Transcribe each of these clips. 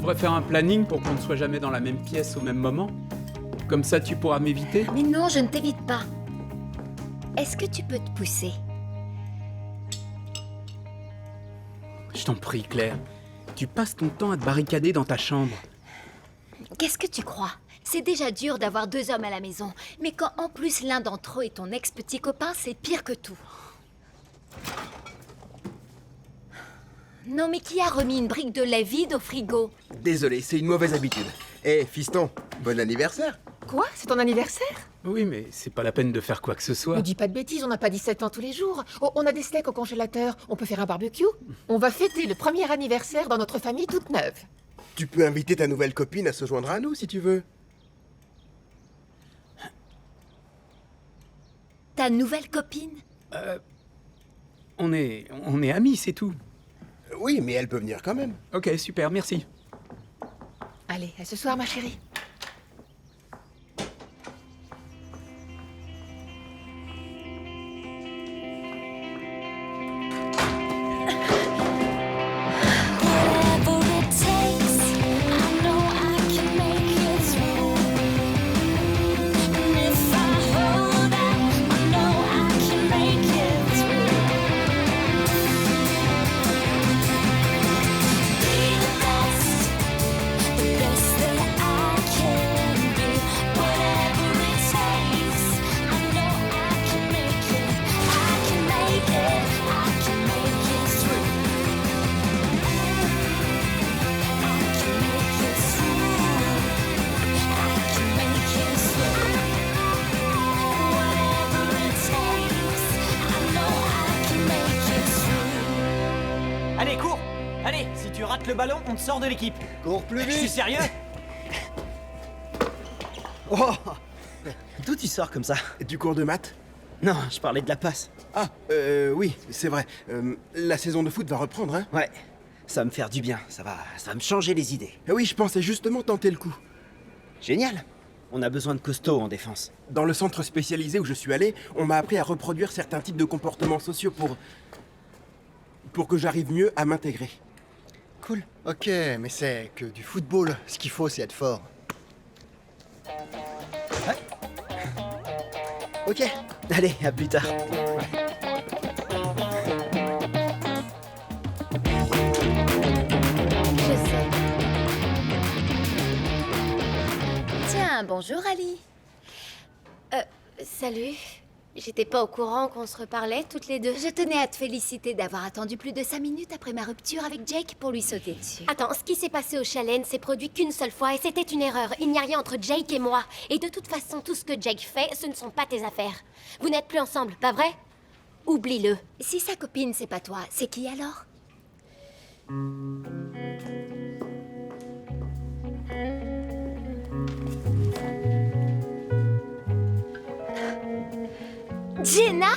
devrais faire un planning pour qu'on ne soit jamais dans la même pièce au même moment. Comme ça, tu pourras m'éviter. Mais non, je ne t'évite pas. Est-ce que tu peux te pousser? Je t'en prie, Claire. Tu passes ton temps à te barricader dans ta chambre. Qu'est-ce que tu crois? C'est déjà dur d'avoir 2 hommes à la maison. Mais quand en plus l'un d'entre eux est ton ex-petit copain, c'est pire que tout. Non mais qui a remis une brique de lait vide au frigo? Désolé, c'est une mauvaise habitude. Eh, fiston, bon anniversaire. Quoi? C'est ton anniversaire? Oui, mais c'est pas la peine de faire quoi que ce soit. Ne dis pas de bêtises, on n'a pas 17 ans tous les jours. Oh, on a des steaks au congélateur, on peut faire un barbecue. On va fêter le premier anniversaire dans notre famille toute neuve. Tu peux inviter ta nouvelle copine à se joindre à nous si tu veux. Ta nouvelle copine? On est amis, c'est tout. Oui, mais elle peut venir quand même. Ok, super, merci. Allez, à ce soir ma chérie. Allez, cours! Allez, si tu rates le ballon, on te sort de l'équipe. Cours plus Je suis vite. sérieux? Oh, d'où tu sors comme ça? Du cours de maths? Non, je parlais de la passe. Ah, oui, c'est vrai. La saison de foot va reprendre, hein? Ouais, ça va me faire du bien, ça va me changer les idées. Oui, je pensais justement tenter le coup. Génial. On a besoin de costauds en défense. Dans le centre spécialisé où je suis allé, on m'a appris à reproduire certains types de comportements sociaux pour que j'arrive mieux à m'intégrer. Cool. Ok, mais c'est que du football. Ce qu'il faut, c'est être fort. Ok. Allez, à plus tard. Je sais. Tiens, bonjour Ali. Salut. J'étais pas au courant qu'on se reparlait toutes les deux. Je tenais à te féliciter d'avoir attendu plus de 5 minutes après ma rupture avec Jake pour lui sauter dessus. Attends, ce qui s'est passé au chalet ne s'est produit qu'une seule fois et c'était une erreur. Il n'y a rien entre Jake et moi. Et de toute façon, tout ce que Jake fait, ce ne sont pas tes affaires. Vous n'êtes plus ensemble, pas vrai? Oublie-le. Si sa copine, c'est pas toi, c'est qui alors? Jenna?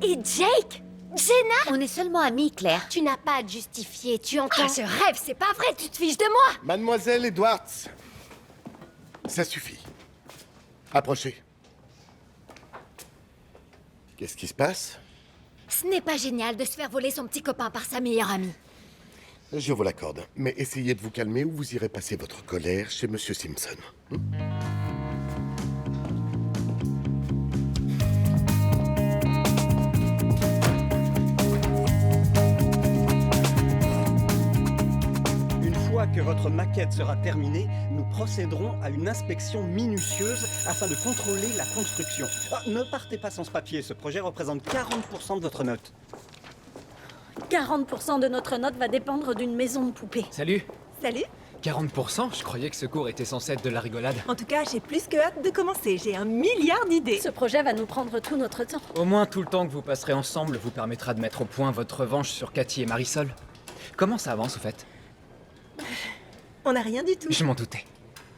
Et Jake? Jenna? On est seulement amis, Claire. Tu n'as pas à te justifier, tu entends? Ah, je rêve, c'est pas vrai, tu te fiches de moi! Mademoiselle Edwards, ça suffit. Approchez. Qu'est-ce qui se passe? Ce n'est pas génial de se faire voler son petit copain par sa meilleure amie. Je vous l'accorde, mais essayez de vous calmer ou vous irez passer votre colère chez Monsieur Simpson. Une fois que votre maquette sera terminée, nous procéderons à une inspection minutieuse afin de contrôler la construction. Ah, ne partez pas sans ce papier, ce projet représente 40% de votre note. 40% de notre note va dépendre d'une maison de poupée. Salut. Salut. 40%? Je croyais que ce cours était censé être de la rigolade. En tout cas, j'ai plus que hâte de commencer. J'ai 1 milliard d'idées. Ce projet va nous prendre tout notre temps. Au moins, tout le temps que vous passerez ensemble vous permettra de mettre au point votre revanche sur Cathy et Marisol. Comment ça avance, au fait? On n'a rien du tout. Je m'en doutais.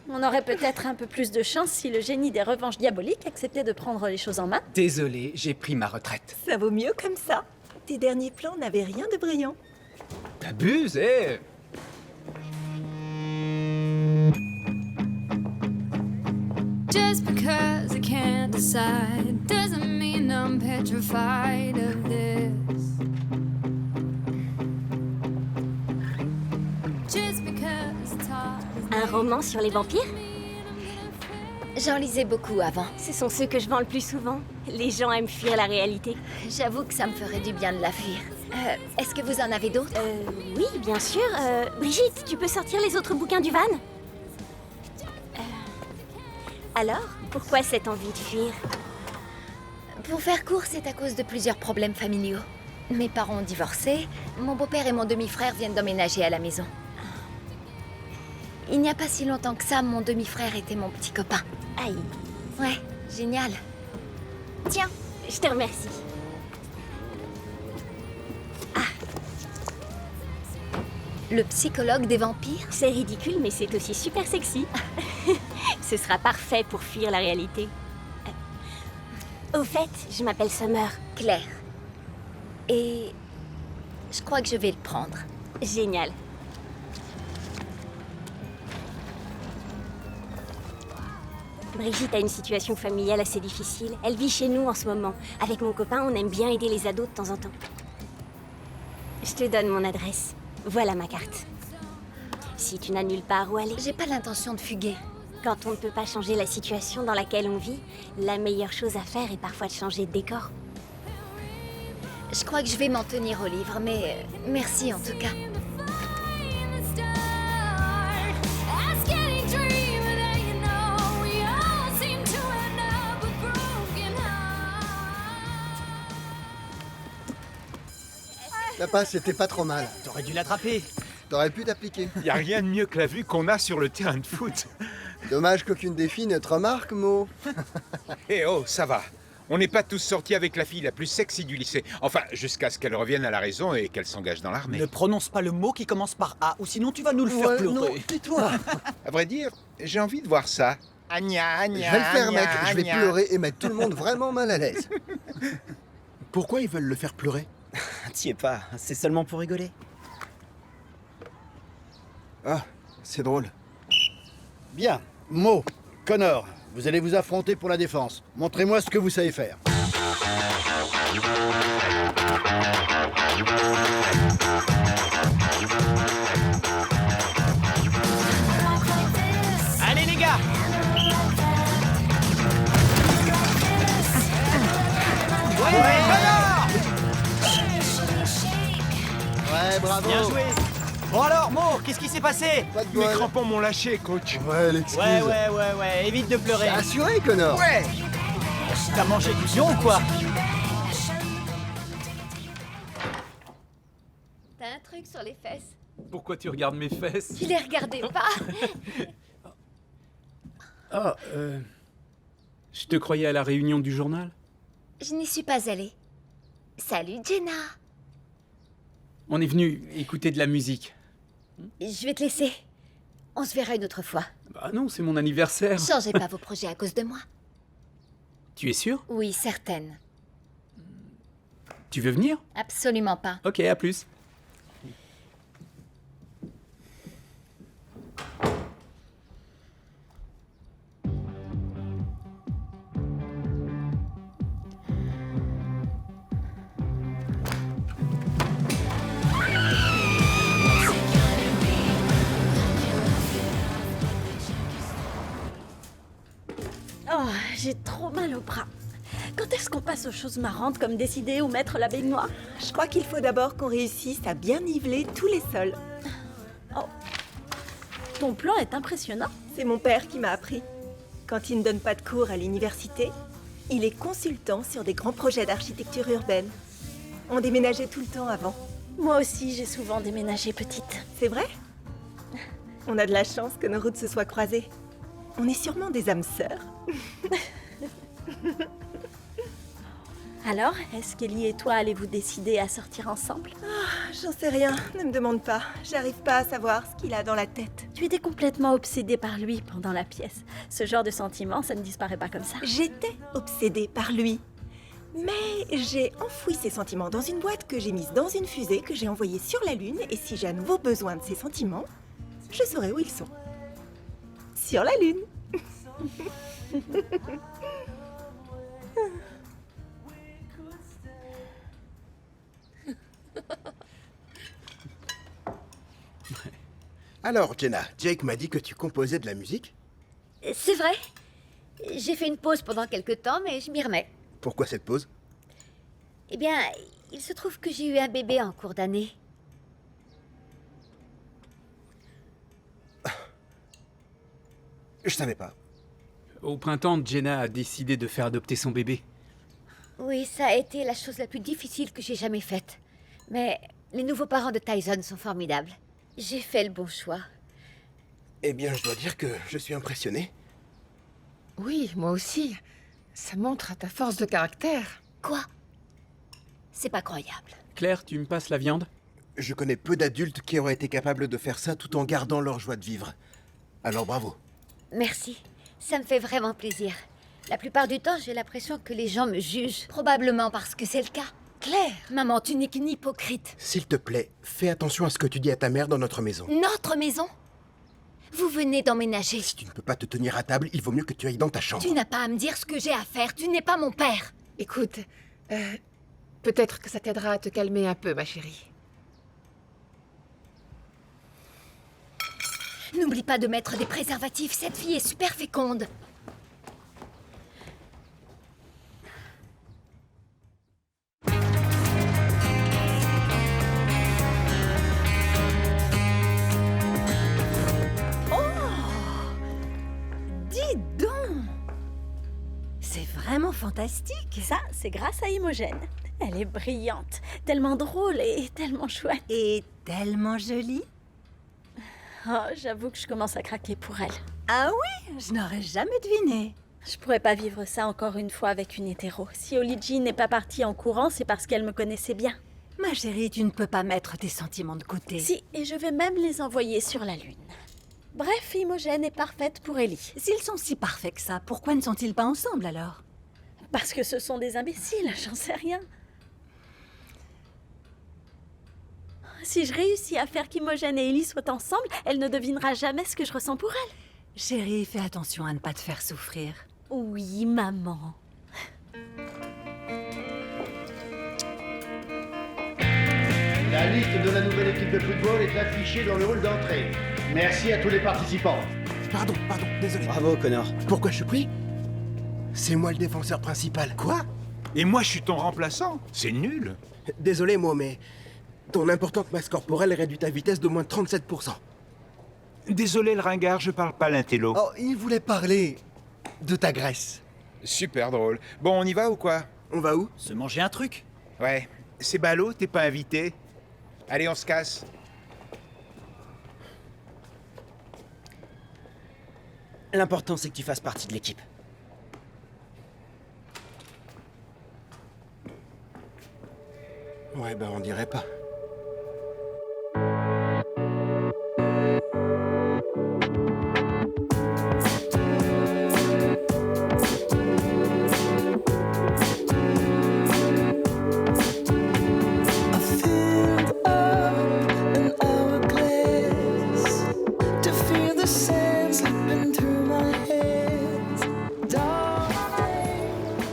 On aurait peut-être un peu plus de chance si le génie des revanches diaboliques acceptait de prendre les choses en main. Désolé, j'ai pris ma retraite. Ça vaut mieux comme ça. Tes derniers plans n'avaient rien de brillant. T'abuses, eh? Just because I can't decide doesn't mean I'm petrified of this. Just because Un roman sur les vampires? J'en lisais beaucoup avant. Ce sont ceux que je vends le plus souvent. Les gens aiment fuir la réalité. J'avoue que ça me ferait du bien de la fuir. Est-ce que vous en avez d'autres? Oui, bien sûr. Brigitte, tu peux sortir les autres bouquins du van? Alors, pourquoi cette envie de fuir? Pour faire court, c'est à cause de plusieurs problèmes familiaux. Mes parents ont divorcé, mon beau-père et mon demi-frère viennent d'emménager à la maison. Il n'y a pas si longtemps que ça, mon demi-frère était mon petit copain. Aïe. Ouais, génial. Tiens, je te remercie. Le psychologue des vampires? C'est ridicule, mais c'est aussi super sexy. Ce sera parfait pour fuir la réalité. Au fait, je m'appelle Summer. Claire. Et je crois que je vais le prendre. Génial. Brigitte a une situation familiale assez difficile. Elle vit chez nous en ce moment. Avec mon copain, on aime bien aider les ados de temps en temps. Je te donne mon adresse. Voilà ma carte. Si tu n'as nulle part où aller... J'ai pas l'intention de fuguer. Quand on ne peut pas changer la situation dans laquelle on vit, la meilleure chose à faire est parfois de changer de décor. Je crois que je vais m'en tenir au livre, mais merci en tout cas. La passe, c'était pas trop mal. T'aurais dû l'attraper. T'aurais pu t'appliquer. Y a rien de mieux que la vue qu'on a sur le terrain de foot. Dommage qu'aucune des filles ne te remarque, Mo. Eh oh, ça va. On n'est pas tous sortis avec la fille la plus sexy du lycée. Enfin, jusqu'à ce qu'elle revienne à la raison et qu'elle s'engage dans l'armée. Ne prononce pas le mot qui commence par A, ou sinon tu vas nous le faire pleurer. Non, tais-toi. À vrai dire, j'ai envie de voir ça. Agna, Je vais le faire, mec. Je vais pleurer et mettre tout le monde vraiment mal à l'aise. Pourquoi ils veulent le faire pleurer? T'y es pas, c'est seulement pour rigoler. Ah, c'est drôle. Bien. Mo, Connor, vous allez vous affronter pour la défense. Montrez-moi ce que vous savez faire. Allez les gars! Ouais, Connor! Ouais, bravo. Bien joué! Bon alors, Mo, qu'est-ce qui s'est passé? Pas de Mes bol. crampons m'ont lâché, coach. Ouais, l'excuse. Ouais, évite de pleurer. T'es assuré, Connor. Ouais. T'as mangé du lion ou quoi? T'as un truc sur les fesses? Pourquoi tu regardes mes fesses? Tu les regardais pas? Ah, je te croyais à la réunion du journal? Je n'y suis pas allée. Salut Jenna. On est venu écouter de la musique. Je vais te laisser. On se verra une autre fois. Bah non, c'est mon anniversaire. Changez pas vos projets à cause de moi. Tu es sûr? Oui, certaine. Tu veux venir? Absolument pas. Ok, à plus. Oh, j'ai trop mal au bras. Quand est-ce qu'on passe aux choses marrantes comme décider où mettre la baignoire? Je crois qu'il faut d'abord qu'on réussisse à bien niveler tous les sols. Oh. Ton plan est impressionnant. C'est mon père qui m'a appris. Quand il ne donne pas de cours à l'université, il est consultant sur des grands projets d'architecture urbaine. On déménageait tout le temps avant. Moi aussi, j'ai souvent déménagé petite. C'est vrai? On a de la chance que nos routes se soient croisées. On est sûrement des âmes sœurs. Alors, est-ce qu'Ellie et toi allez-vous décider à sortir ensemble? J'en sais rien, ne me demande pas. J'arrive pas à savoir ce qu'il a dans la tête. Tu étais complètement obsédée par lui pendant la pièce. Ce genre de sentiment, ça ne disparaît pas comme ça. J'étais obsédée par lui. Mais j'ai enfoui ces sentiments dans une boîte que j'ai mise dans une fusée que j'ai envoyée sur la Lune. Et si j'ai à nouveau besoin de ces sentiments, je saurai où ils sont. Sur la Lune. Alors, Jenna, Jake m'a dit que tu composais de la musique. C'est vrai. J'ai fait une pause pendant quelques temps, mais je m'y remets. Pourquoi cette pause? Eh bien, il se trouve que j'ai eu un bébé en cours d'année. Je savais pas. Au printemps, Jenna a décidé de faire adopter son bébé. Oui, ça a été la chose la plus difficile que j'ai jamais faite. Mais les nouveaux parents de Tyson sont formidables. J'ai fait le bon choix. Eh bien, je dois dire que je suis impressionné. Oui, moi aussi. Ça montre à ta force de caractère. Quoi? C'est pas croyable. Claire, tu me passes la viande? Je connais peu d'adultes qui auraient été capables de faire ça tout en gardant leur joie de vivre. Alors bravo. Merci. Ça me fait vraiment plaisir. La plupart du temps, j'ai l'impression que les gens me jugent. Probablement parce que c'est le cas. Claire, maman, tu n'es qu'une hypocrite. S'il te plaît, fais attention à ce que tu dis à ta mère dans notre maison. Notre maison? Vous venez d'emménager. Si tu ne peux pas te tenir à table, il vaut mieux que tu ailles dans ta chambre. Tu n'as pas à me dire ce que j'ai à faire. Tu n'es pas mon père. Écoute, peut-être que ça t'aidera à te calmer un peu, ma chérie. N'oublie pas de mettre des préservatifs. Cette fille est super féconde. Dis donc! C'est vraiment fantastique. Ça, c'est grâce à Imogen. Elle est brillante, tellement drôle et tellement chouette. Et tellement jolie. Oh, j'avoue que je commence à craquer pour elle. Ah oui? Je n'aurais jamais deviné. Je pourrais pas vivre ça encore une fois avec une hétéro. Si Oligi n'est pas partie en courant, c'est parce qu'elle me connaissait bien. Ma chérie, tu ne peux pas mettre tes sentiments de côté. Si, et je vais même les envoyer sur la Lune. Bref, Imogen est parfaite pour Ellie. S'ils sont si parfaits que ça, pourquoi ne sont-ils pas ensemble alors? Parce que ce sont des imbéciles, j'en sais rien. Si je réussis à faire qu'Imogen et Ellie soient ensemble, elle ne devinera jamais ce que je ressens pour elle. Chérie, fais attention à ne pas te faire souffrir. Oui, maman. La liste de la nouvelle équipe de football est affichée dans le hall d'entrée. Merci à tous les participants. Pardon, désolé. Bravo, Connor. Pourquoi je suis pris? C'est moi le défenseur principal. Quoi? Et moi, je suis ton remplaçant? C'est nul. Désolé, Mo, mais ton importante masse corporelle réduit ta vitesse d'au moins 37%. Désolé, le ringard, je parle pas l'intello. Oh, il voulait parler de ta graisse. Super drôle. Bon, on y va ou quoi? On va où? Se manger un truc? Ouais. C'est ballot, t'es pas invité. Allez, on se casse. L'important, c'est que tu fasses partie de l'équipe. Ouais, ben on dirait pas.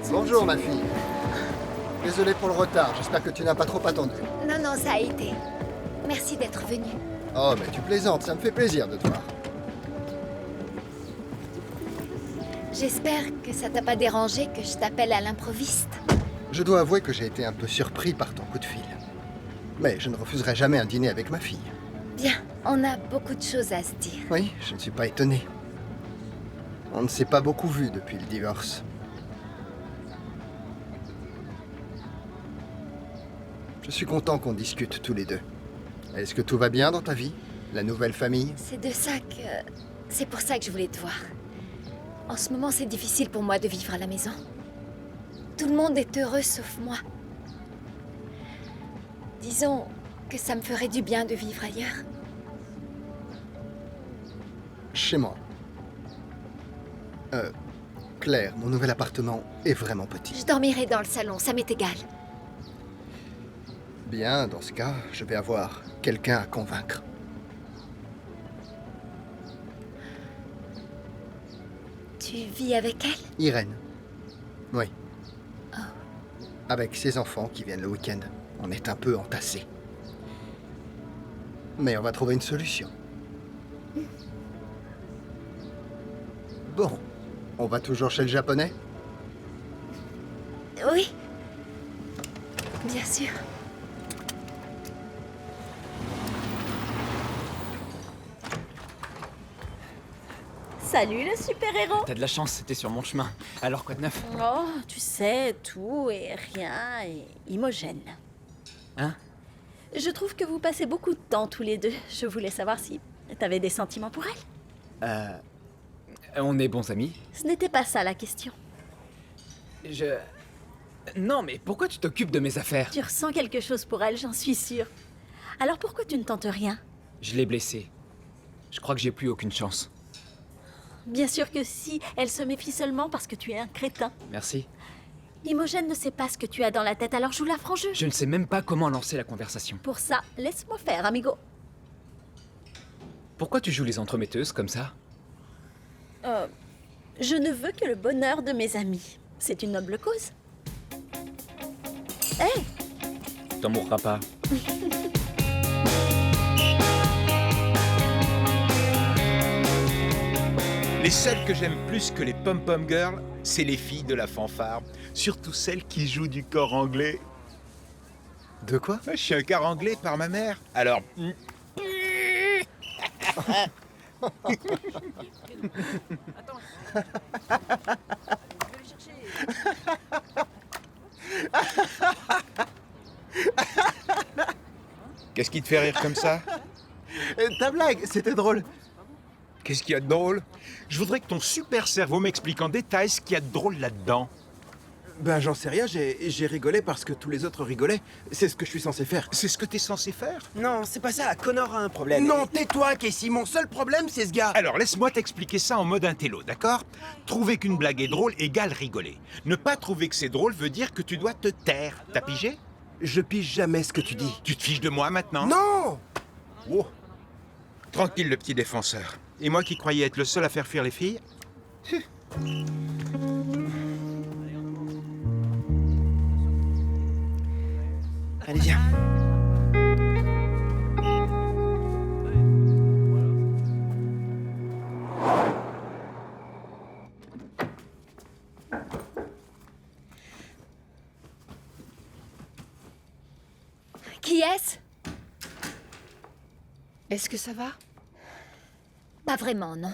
Bonjour ma fille. Désolé pour le retard, j'espère que tu n'as pas trop attendu. Non, non, ça a été. Merci d'être venu. Oh, mais tu plaisantes, ça me fait plaisir de te voir. J'espère que ça t'a pas dérangé que je t'appelle à l'improviste. Je dois avouer que j'ai été un peu surpris par ton coup de fil. Mais je ne refuserai jamais un dîner avec ma fille. Bien, on a beaucoup de choses à se dire. Oui, je ne suis pas étonné. On ne s'est pas beaucoup vu depuis le divorce. Je suis content qu'on discute tous les deux. Est-ce que tout va bien dans ta vie? La nouvelle famille? C'est pour ça que je voulais te voir. En ce moment, c'est difficile pour moi de vivre à la maison. Tout le monde est heureux sauf moi. Disons que ça me ferait du bien de vivre ailleurs. Chez moi. Claire, mon nouvel appartement est vraiment petit. Je dormirai dans le salon, ça m'est égal. Bien, dans ce cas, je vais avoir quelqu'un à convaincre. Tu vis avec elle? Irène. Oui. Oh. Avec ses enfants qui viennent le week-end. On est un peu entassés. Mais on va trouver une solution. Bon, on va toujours chez le japonais? Oui. Bien sûr. Salut le super-héros. T'as de la chance, c'était sur mon chemin. Alors quoi de neuf? Oh, tu sais, tout et rien et Imogène. Hein? Je trouve que vous passez beaucoup de temps tous les deux. Je voulais savoir si t'avais des sentiments pour elle. On est bons amis. Ce n'était pas ça la question. Non, mais pourquoi tu t'occupes de mes affaires? Tu ressens quelque chose pour elle, j'en suis sûre. Alors pourquoi tu ne tentes rien? Je l'ai blessée. Je crois que j'ai plus aucune chance. Bien sûr que si, elle se méfie seulement parce que tu es un crétin. Merci. Imogène ne sait pas ce que tu as dans la tête, alors joue la franc jeu. Je ne sais même pas comment lancer la conversation. Pour ça, laisse-moi faire, amigo. Pourquoi tu joues les entremetteuses comme ça? Je ne veux que le bonheur de mes amis. C'est une noble cause. Hé! T'en mourras pas. Les seules que j'aime plus que les pom-pom girls, c'est les filles de la fanfare. Surtout celles qui jouent du cor anglais. De quoi? Je suis un cor anglais par ma mère. Alors... Qu'est-ce qui te fait rire comme ça? Ta blague, c'était drôle. Qu'est-ce qu'il y a de drôle? Je voudrais que ton super cerveau m'explique en détail ce qu'il y a de drôle là-dedans. Ben j'en sais rien, j'ai rigolé parce que tous les autres rigolaient. C'est ce que je suis censé faire. C'est ce que t'es censé faire? Non, c'est pas ça. Connor a un problème. Non, tais-toi, Casey, mon seul problème, c'est ce gars. Alors, laisse-moi t'expliquer ça en mode intello, d'accord? Trouver qu'une blague est drôle égale rigoler. Ne pas trouver que c'est drôle veut dire que tu dois te taire. T'as pigé? Je pige jamais ce que tu dis. Tu te fiches de moi maintenant? Non! Oh. Tranquille, le petit défenseur. Et moi qui croyais être le seul à faire fuir les filles? Allez, viens. Qui est-ce? Est-ce que ça va? Pas vraiment, non.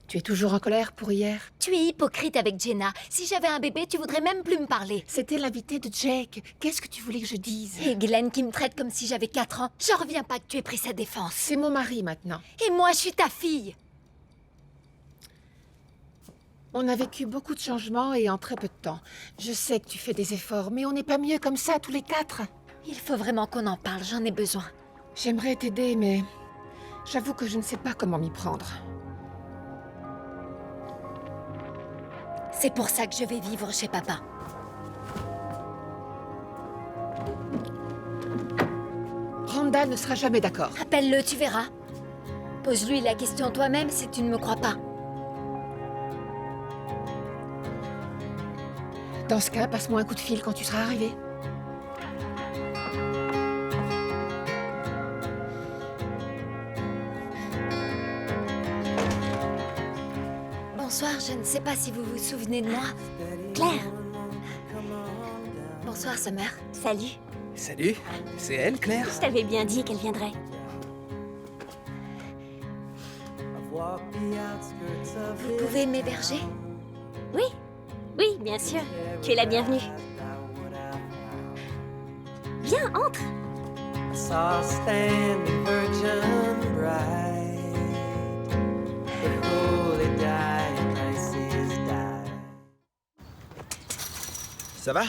Tu es toujours en colère pour hier? Tu es hypocrite avec Jenna. Si j'avais un bébé, tu voudrais même plus me parler. C'était l'invité de Jake. Qu'est-ce que tu voulais que je dise? Et Glenn qui me traite comme si j'avais 4 ans. J'en reviens pas que tu aies pris sa défense. C'est mon mari maintenant. Et moi, je suis ta fille. On a vécu beaucoup de changements et en très peu de temps. Je sais que tu fais des efforts, mais on n'est pas mieux comme ça tous les 4. Il faut vraiment qu'on en parle, j'en ai besoin. J'aimerais t'aider, mais j'avoue que je ne sais pas comment m'y prendre. C'est pour ça que je vais vivre chez papa. Randall ne sera jamais d'accord. Appelle-le, tu verras. Pose-lui la question toi-même si tu ne me crois pas. Dans ce cas, passe-moi un coup de fil quand tu seras arrivé. Bonsoir, je ne sais pas si vous vous souvenez de moi. Claire. Bonsoir, Summer. Salut. Salut, c'est elle, Claire? Je t'avais bien dit qu'elle viendrait. Vous pouvez m'héberger? Oui. Oui, bien sûr. Tu es la bienvenue. Viens, entre. Ça va?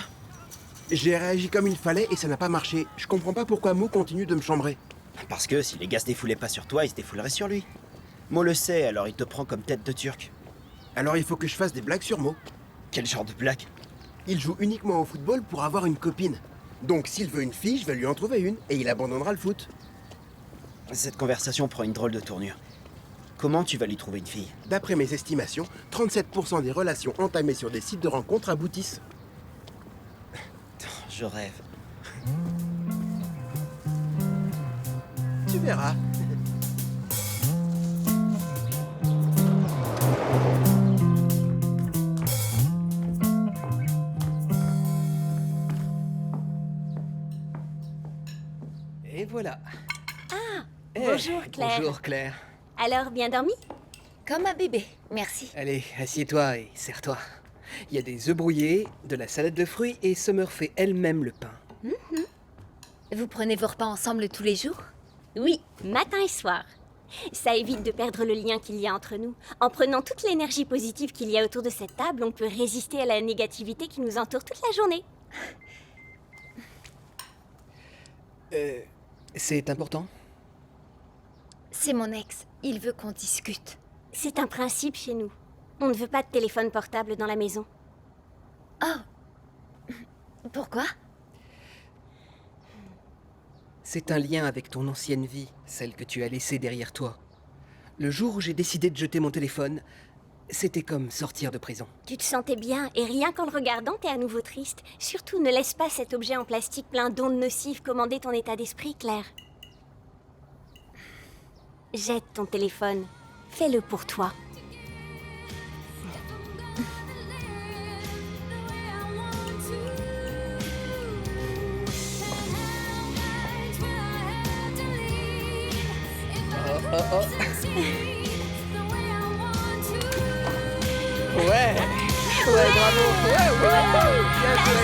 J'ai réagi comme il fallait et ça n'a pas marché. Je comprends pas pourquoi Mo continue de me chambrer. Parce que si les gars se défoulaient pas sur toi, ils se défouleraient sur lui. Mo le sait, alors il te prend comme tête de turc. Alors il faut que je fasse des blagues sur Mo. Quel genre de blague? Il joue uniquement au football pour avoir une copine. Donc s'il veut une fille, je vais lui en trouver une et il abandonnera le foot. Cette conversation prend une drôle de tournure. Comment tu vas lui trouver une fille? D'après mes estimations, 37% des relations entamées sur des sites de rencontres aboutissent. Je rêve. Tu verras. Et voilà. Ah, Eh, bonjour Claire. Bonjour Claire. Alors, bien dormi? Comme un bébé, merci. Allez, assieds-toi et serre-toi. Il y a des œufs brouillés, de la salade de fruits et Summer fait elle-même le pain. Vous prenez vos repas ensemble tous les jours? Oui, matin et soir. Ça évite de perdre le lien qu'il y a entre nous. En prenant toute l'énergie positive qu'il y a autour de cette table, on peut résister à la négativité qui nous entoure toute la journée. C'est important? C'est mon ex. Il veut qu'on discute. C'est un principe chez nous. On ne veut pas de téléphone portable dans la maison. Oh. Pourquoi? C'est un lien avec ton ancienne vie, celle que tu as laissée derrière toi. Le jour où j'ai décidé de jeter mon téléphone, c'était comme sortir de prison. Tu te sentais bien, et rien qu'en le regardant, t'es à nouveau triste. Surtout, ne laisse pas cet objet en plastique plein d'ondes nocives commander ton état d'esprit, Claire. Jette ton téléphone. Fais-le pour toi. Oh. Ouais, bravo. Bien joué.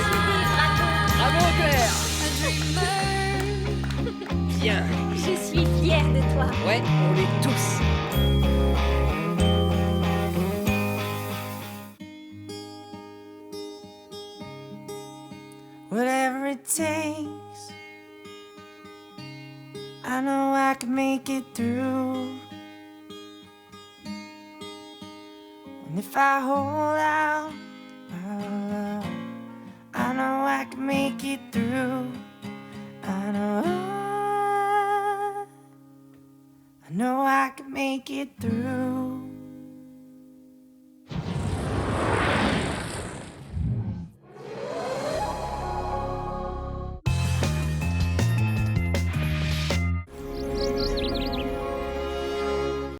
Bravo Claire. Bien. Je suis fière de toi. Ouais, on l'est tous. Whatever it takes, I know I can make it through. And if I hold out, I know I can make it through. I know I can make it through.